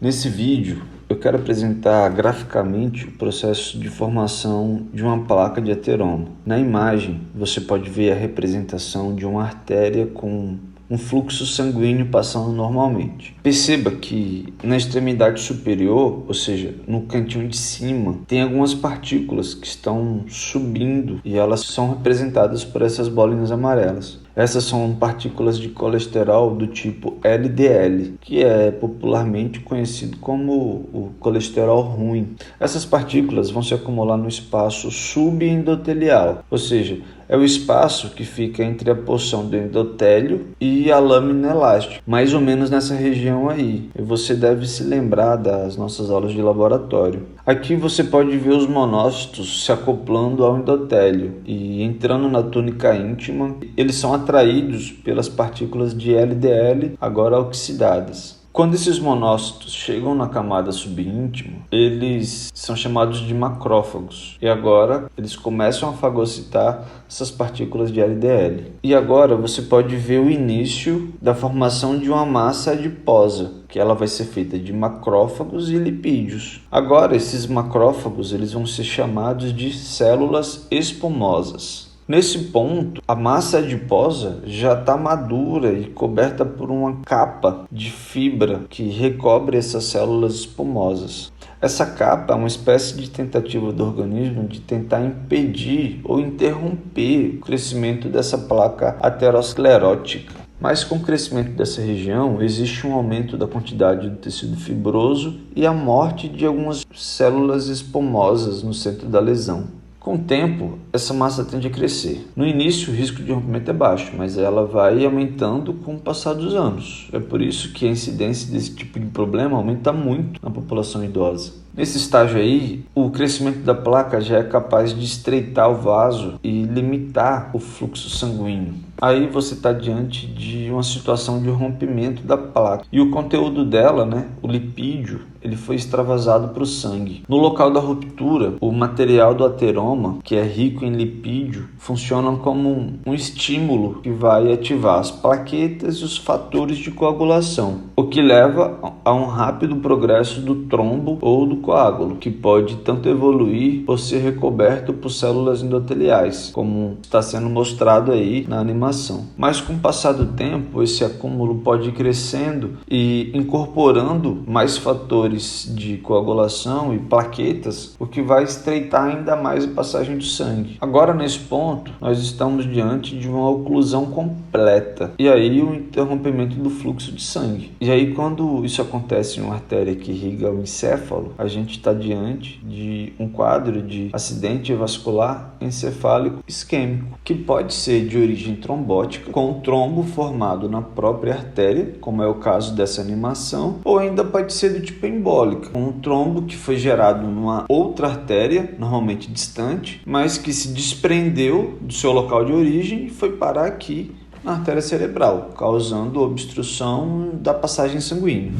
Nesse vídeo, eu quero apresentar graficamente o processo de formação de uma placa de ateroma. Na imagem, você pode ver a representação de uma artéria com um fluxo sanguíneo passando normalmente. Perceba que na extremidade superior, ou seja, no cantinho de cima, tem algumas partículas que estão subindo e elas são representadas por essas bolinhas amarelas. Essas são partículas de colesterol do tipo LDL, que é popularmente conhecido como o colesterol ruim. Essas partículas vão se acumular no espaço subendotelial, ou seja, é o espaço que fica entre a porção do endotélio e a lâmina elástica, mais ou menos nessa região aí. E você deve se lembrar das nossas aulas de laboratório. Aqui você pode ver os monócitos se acoplando ao endotélio e entrando na túnica íntima. Eles são atraídos pelas partículas de LDL, agora oxidadas. Quando esses monócitos chegam na camada subíntima, eles são chamados de macrófagos. E agora eles começam a fagocitar essas partículas de LDL. E agora você pode ver o início da formação de uma massa adiposa, que ela vai ser feita de macrófagos e lipídios. Agora esses macrófagos eles vão ser chamados de células espumosas. Nesse ponto, a massa adiposa já está madura e coberta por uma capa de fibra que recobre essas células espumosas. Essa capa é uma espécie de tentativa do organismo de tentar impedir ou interromper o crescimento dessa placa aterosclerótica. Mas com o crescimento dessa região, existe um aumento da quantidade do tecido fibroso e a morte de algumas células espumosas no centro da lesão. Com o tempo, essa massa tende a crescer. No início, o risco de rompimento é baixo, mas ela vai aumentando com o passar dos anos. É por isso que a incidência desse tipo de problema aumenta muito na população idosa. Nesse estágio aí, o crescimento da placa já é capaz de estreitar o vaso e limitar o fluxo sanguíneo. Aí você está diante de uma situação de rompimento da placa. E o conteúdo dela, o lipídio, ele foi extravasado para o sangue. No local da ruptura, o material do ateroma, que é rico em lipídio, funciona como um estímulo que vai ativar as plaquetas e os fatores de coagulação, o que leva a um rápido progresso do trombo ou do coágulo, que pode tanto evoluir ou ser recoberto por células endoteliais, como está sendo mostrado aí na animação. Mas com o passar do tempo, esse acúmulo pode ir crescendo e incorporando mais fatores de coagulação e plaquetas, o que vai estreitar ainda mais a passagem do sangue. Agora, nesse ponto, nós estamos diante de uma oclusão completa e aí o interrompimento do fluxo de sangue. E aí, quando isso acontece em uma artéria que irriga o encéfalo, a gente está diante de um quadro de acidente vascular encefálico isquêmico, que pode ser de origem trombótica, com um trombo formado na própria artéria, como é o caso dessa animação, ou ainda pode ser do tipo embólica, com um trombo que foi gerado numa outra artéria, normalmente distante, mas que se desprendeu do seu local de origem e foi parar aqui na artéria cerebral, causando obstrução da passagem sanguínea.